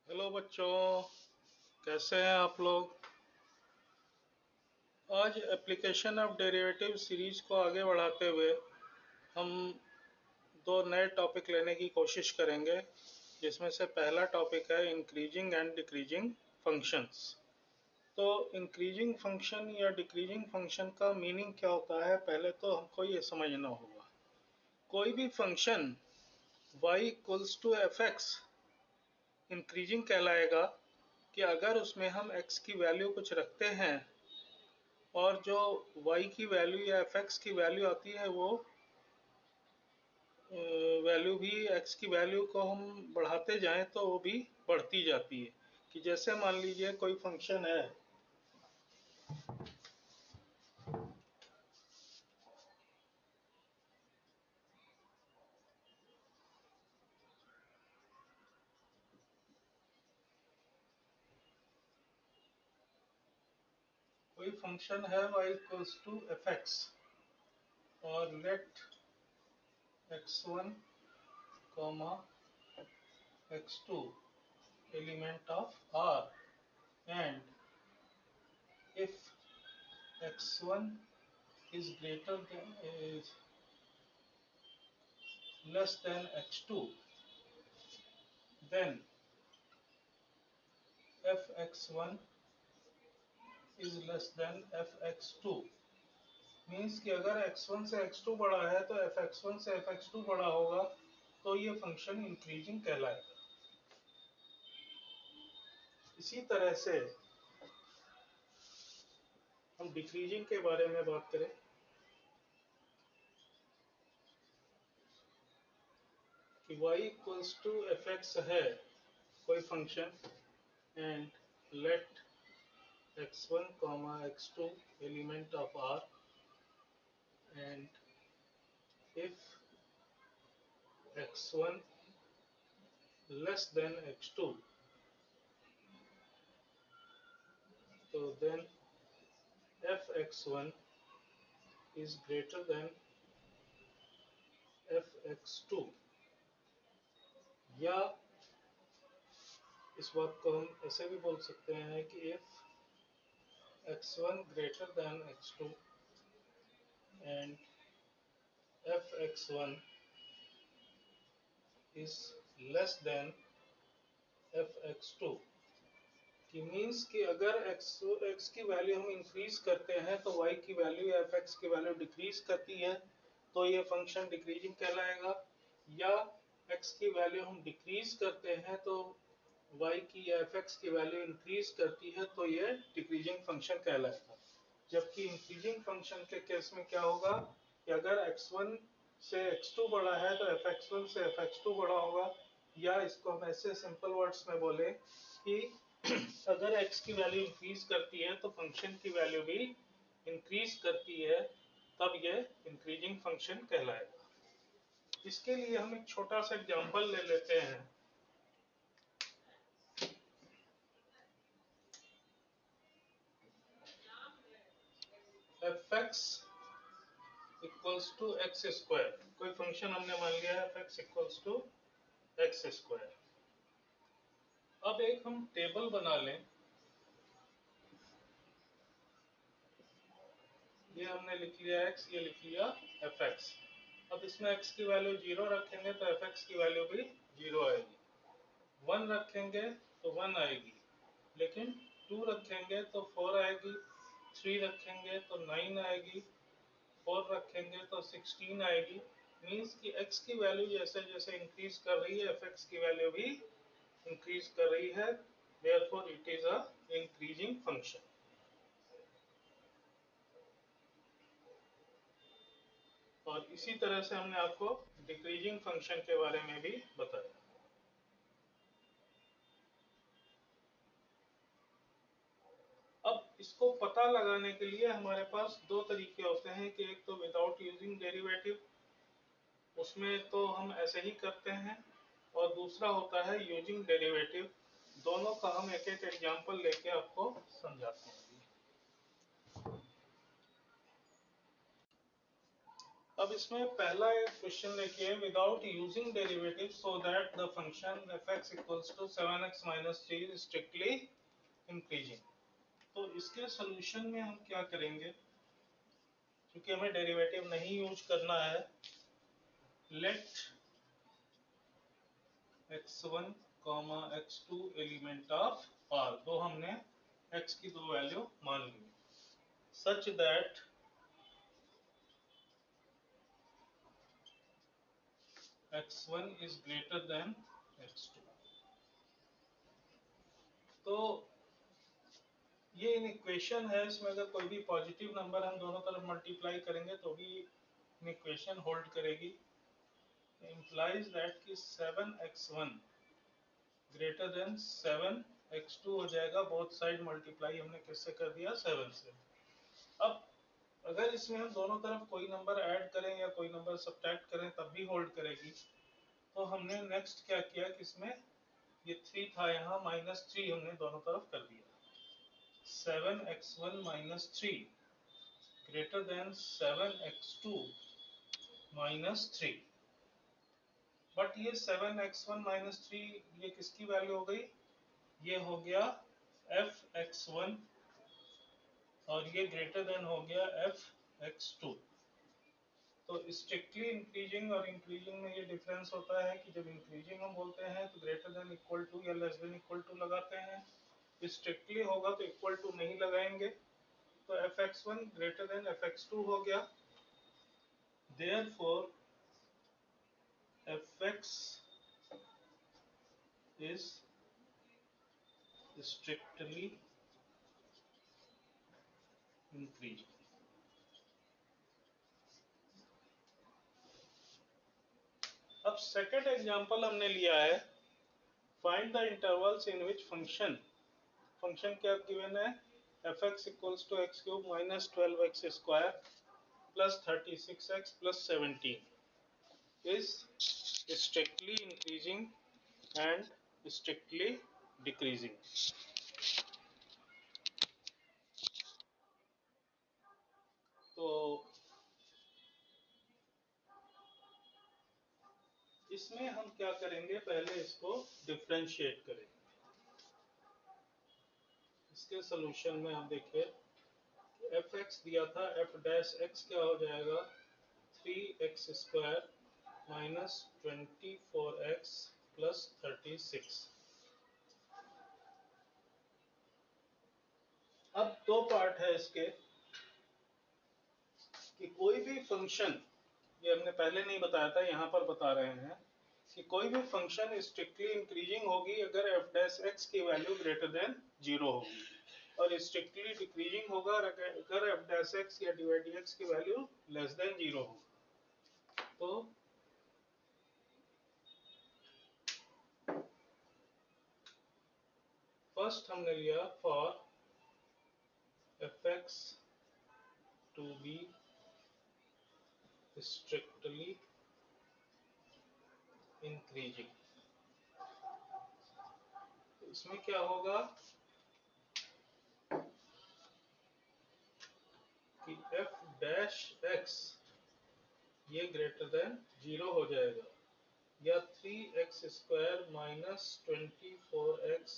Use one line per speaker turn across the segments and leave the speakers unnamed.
Hello बच्चों, कैसे हैं आप लोग। आज एप्लीकेशन ऑफ डेरिवेटिव सीरीज को आगे बढ़ाते हुए हम दो नए टॉपिक लेने की कोशिश करेंगे, जिसमें से पहला टॉपिक है इंक्रीजिंग एंड डिक्रीजिंग फंक्शंस। तो इंक्रीजिंग फंक्शन या डिक्रीजिंग फंक्शन का मीनिंग क्या होता है, पहले तो हमको ये समझना होगा। कोई भी function y equals to F X increasing कहलाएगा कि अगर उसमें हम x की वैल्यू कुछ रखते हैं और जो y की वैल्यू या fx की वैल्यू आती है वो वैल्यू भी x की वैल्यू को हम बढ़ाते जाएं तो वो भी बढ़ती जाती है। कि जैसे मान लीजिए कोई फंक्शन है, कोई फंक्शन है y equals to F X और let x1 comma x2 element of r and if x1 is greater than is less than x2, then fx1 is less than fx2। Means कि अगर x1 से x2 बड़ा है तो fx1 से fx2 बड़ा होगा, तो ये फंक्शन इंक्रीजिंग कहलाएगा। इसी तरह से हम डिक्रीजिंग के बारे में बात करें कि y equals to F X है कोई function and let x1 comma x2 element of r and if x1 less than x2, तो then fx1 is greater than fx2। या इस बात को हम ऐसे भी बोल सकते हैं कि if x1 greater than x2 and fx1 is less than fx2। कि मीन्स कि अगर x की वैल्यू हम इंक्रीज करते हैं तो y की वैल्यू या fx की वैल्यू डिक्रीज करती है, तो ये फंक्शन डिक्रीजिंग कहलाएगा। या x की वैल्यू हम डिक्रीज करते हैं तो y की या fx की वैल्यू इंक्रीज करती है, तो ये डिक्रीजिंग फंक्शन कहलाएगा। जबकि इंक्रीजिंग फंक्शन के केस में क्या होगा कि अगर x1 से x2 बड़ा है तो fx1 से fx2 बड़ा होगा। या इसको हम ऐसे सिंपल वर्ड्स में बोले कि अगर x की वैल्यू इंक्रीज करती है तो फंक्शन की वैल्यू भी इंक्रीज करती है, तब ये इंक्रीजिंग फंक्शन कहलाएगा। इसके लिए हम एक छोटा सा एग्जांपल ले लेते हैं। F X equals to X square, कोई फंक्शन हमने मान लिया है F X equals to X square. अब एक हम टेबल बना लें। ये हमने लिख लिया x, ये लिख लिया एफ एक्स। अब इसमें x की वैल्यू 0 रखेंगे तो एफ एक्स की वैल्यू भी 0 आएगी। 1 रखेंगे तो 1 आएगी, लेकिन 2 रखेंगे तो 4 आएगी, 3 रखेंगे तो 9 आएगी, 4 रखेंगे तो 16 आएगी। मीन्स कि x की वैल्यू जैसे जैसे इंक्रीज कर रही है एफ एक्स की वैल्यू भी इंक्रीज कर रही है। Therefore it is a increasing function. और इसी तरह से हमने आपको डिक्रीजिंग फंक्शन के बारे में भी बताया। अब इसको पता लगाने के लिए हमारे पास दो तरीके होते हैं कि एक तो विदाउट यूजिंग डेरिवेटिव, उसमें तो हम ऐसे ही करते हैं, और दूसरा होता है यूजिंग डेरिवेटिव। दोनों का हम एक एक एग्जांपल लेके आपको समझाते हैं। अब इसमें पहला एक क्वेश्चन देखिए, without using derivative so that the function f(x) equals to 7x minus 3 is strictly increasing. तो इसके सोल्यूशन में हम क्या करेंगे, क्योंकि हमें डेरिवेटिव नहीं यूज करना है, late x1, x2 element of R, तो हमने x की दो वैल्यू मान ली, such that x1 is greater than x2। तो ये इन इक्वेशन है, इसमें अगर कोई भी पॉजिटिव नंबर हम दोनों तरफ मल्टीप्लाई करेंगे तो भी इन इक्वेशन होल्ड करेगी। इम्प्लाइज दैट कि 7x1 ग्रेटर देन 7x2 हो जाएगा, बोथ साइड मल्टीप्लाई हमने किससे कर दिया, 7 से। अब अगर इसमें हम दोनों तरफ कोई नंबर ऐड करें या कोई नंबर सब्ट्रैक्ट करें तब भी होल्ड करेगी। तो हमने नेक्स्ट क्या किया कि इसमें ये 3 था, यहाँ -3 हमने दोनों तरफ कर दिया। 7x1 minus 3 greater than 7x2 minus 3। But ये 7x1 minus 3 ये किसकी वैल्यू हो गई, ये हो गया fx1 और ये ग्रेटर देन हो गया fx2। तो स्ट्रिक्टली इंक्रीजिंग और इंक्रीजिंग में ये डिफरेंस होता है कि जब इंक्रीजिंग हम बोलते हैं तो ग्रेटर देन इक्वल टू या लेस देन इक्वल टू लगाते हैं, स्ट्रिक्टली होगा तो इक्वल टू नहीं लगाएंगे। तो fx1 ग्रेटर देन fx2 हो गया, therefore fx is strictly increasing। अब सेकंड एग्जांपल हमने लिया है, find the intervals in which function क्या गिवन है, fx equals to x cube minus 12x square plus 36x plus 17 is strictly increasing and strictly decreasing। तो इसमें हम क्या करेंगे, पहले इसको डिफरेंशिएट करेंगे। इसके सोल्यूशन में हम देखिए, fx दिया था, f डैश x क्या हो जाएगा, 3x square minus 24x plus 36। अब दो पार्ट है इसके कि कोई भी फंक्शन, ये हमने पहले नहीं बताया था, यहाँ पर बता रहे हैं कि कोई भी फंक्शन स्ट्रिक्टली इंक्रीजिंग होगी अगर f डैश x की वैल्यू ग्रेटर देन 0 होगी, और स्ट्रिक्टली डिक्रीजिंग होगा अगर f डैश x या डिवाइड dx की वैल्यू लेस देन 0 होगा। तो फर्स्ट हमने लिया for fx to be strictly increasing, इसमें क्या होगा कि f डैश x ये ग्रेटर देन 0 हो जाएगा, या 3x square minus 24x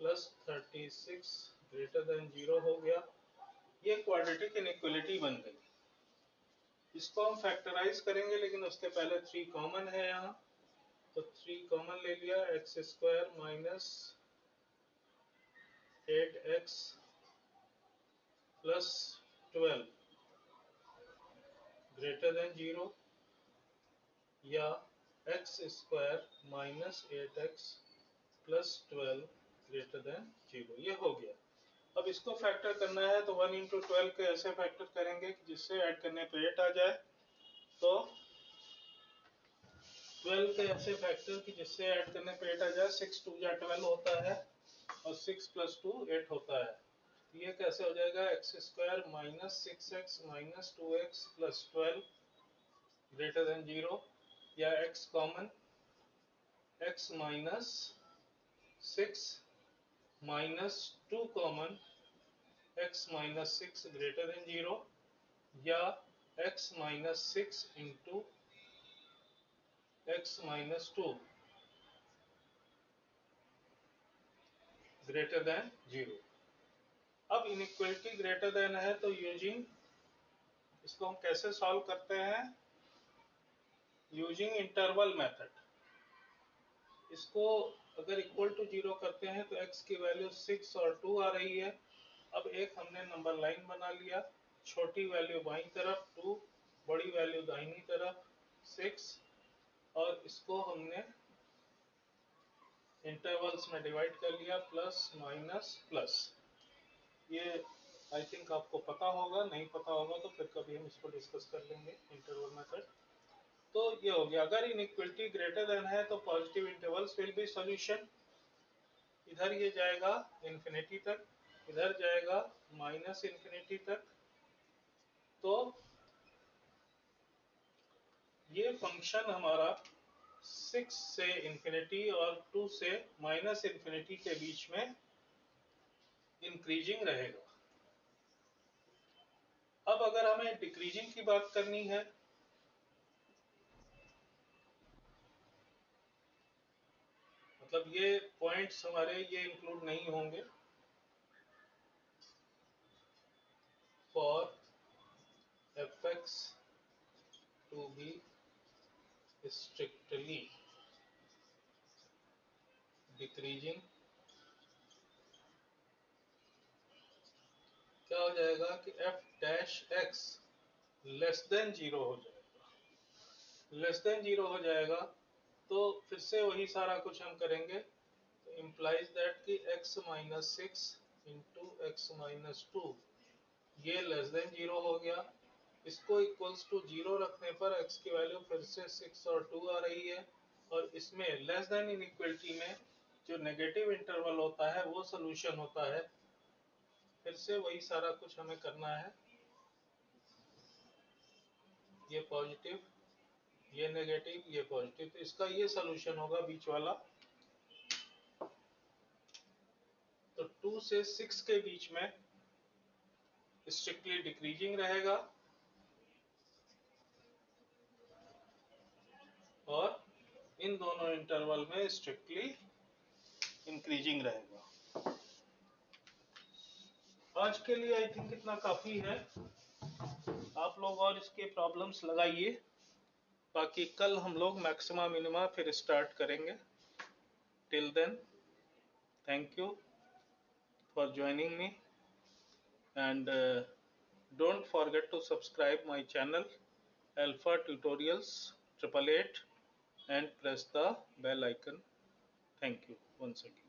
plus 36 greater than 0 हो गया। ये क्वाड्रेटिक इनइक्वालिटी बन गई। इसको हम फैक्टराइज करेंगे, लेकिन उसके पहले 3 कॉमन है यहाँ, तो 3 कॉमन ले लिया, x square minus 8x plus 12 greater than 0, या x square minus 8x plus 12 greater than 0, ये हो गया। अब इसको फैक्टर करना है तो 1 इंटू 12 के ऐसे फैक्टर करेंगे कि जिससे ऐड करने पे 8 आ जाए, तो 12 के ऐसे फैक्टर कि जिससे ऐड करने पे 8 आ जाए। 6 2 या 12 होता है और 6 प्लस 2 8 होता है। ये कैसे हो जाएगा, x square minus 6x minus 2x plus 12 greater than 0, या x common, x minus 6 minus 2 common, x minus 6 greater than 0, या x minus 6 into x minus 2 greater than 0। अब इनइक्वलिटी ग्रेटर देन है तो यूजिंग इसको हम कैसे सॉल्व करते हैं, यूजिंग इंटरवल मेथड। इसको अगर इक्वल टू 0 करते हैं तो x की वैल्यू 6 और 2 आ रही है। अब एक हमने नंबर लाइन बना लिया, छोटी वैल्यू बाईं तरफ 2, बड़ी वैल्यू दाहिनी तरफ 6, और इसको हमने इंटरवल्स में डिवाइड कर लिया, प्लस माइनस प्लस। ये आई थिंक आपको पता होगा, नहीं पता होगा तो फिर कभी हम इसको डिस्कस कर लेंगे इंटरवल मेथड। तो ये हो गया, अगर इनइक्वलिटी ग्रेटर देन है तो positive intervals will be solution. इधर ये जाएगा इंफिनिटी तक, इधर जाएगा माइनस इंफिनिटी तक। तो ये फंक्शन हमारा 6 से इंफिनिटी और 2 से माइनस इंफिनिटी के बीच में इंक्रीजिंग रहेगा। अब अगर हमें डिक्रीजिंग की बात करनी है, मतलब ये पॉइंट्स हमारे ये इंक्लूड नहीं होंगे, for fx to be strictly decreasing, क्या हो जाएगा कि f dash x less than 0 हो जाएगा। लेस देन 0 हो जाएगा तो फिर से वही सारा कुछ हम करेंगे, तो इम्प्लाइज दैट कि x minus 6 into x minus 2 ये लेस देन 0 हो गया। इसको इक्वल्स टू 0 रखने पर x की वैल्यू फिर से 6 और 2 आ रही है, और इसमें लेस देन इनइक्वलिटी में जो नेगेटिव इंटरवल होता है वो सोल्यूशन होता है। फिर से वही सारा कुछ हमें करना है, ये पॉजिटिव, ये नेगेटिव, ये पॉजिटिव, तो इसका ये सोल्यूशन होगा बीच वाला। तो 2 से 6 के बीच में स्ट्रिक्टली डिक्रीजिंग रहेगा और इन दोनों इंटरवल में स्ट्रिक्टली इंक्रीजिंग रहेगा। आज के लिए आई थिंक इतना काफी है। आप लोग और इसके प्रॉब्लम्स लगाइए, बाकी कल हम लोग मैक्सिमा मिनिमा फिर स्टार्ट करेंगे। Till then thank you for joining me, and don't forget to subscribe my channel Alpha Tutorials 888 and press the bell icon. Thank you once again.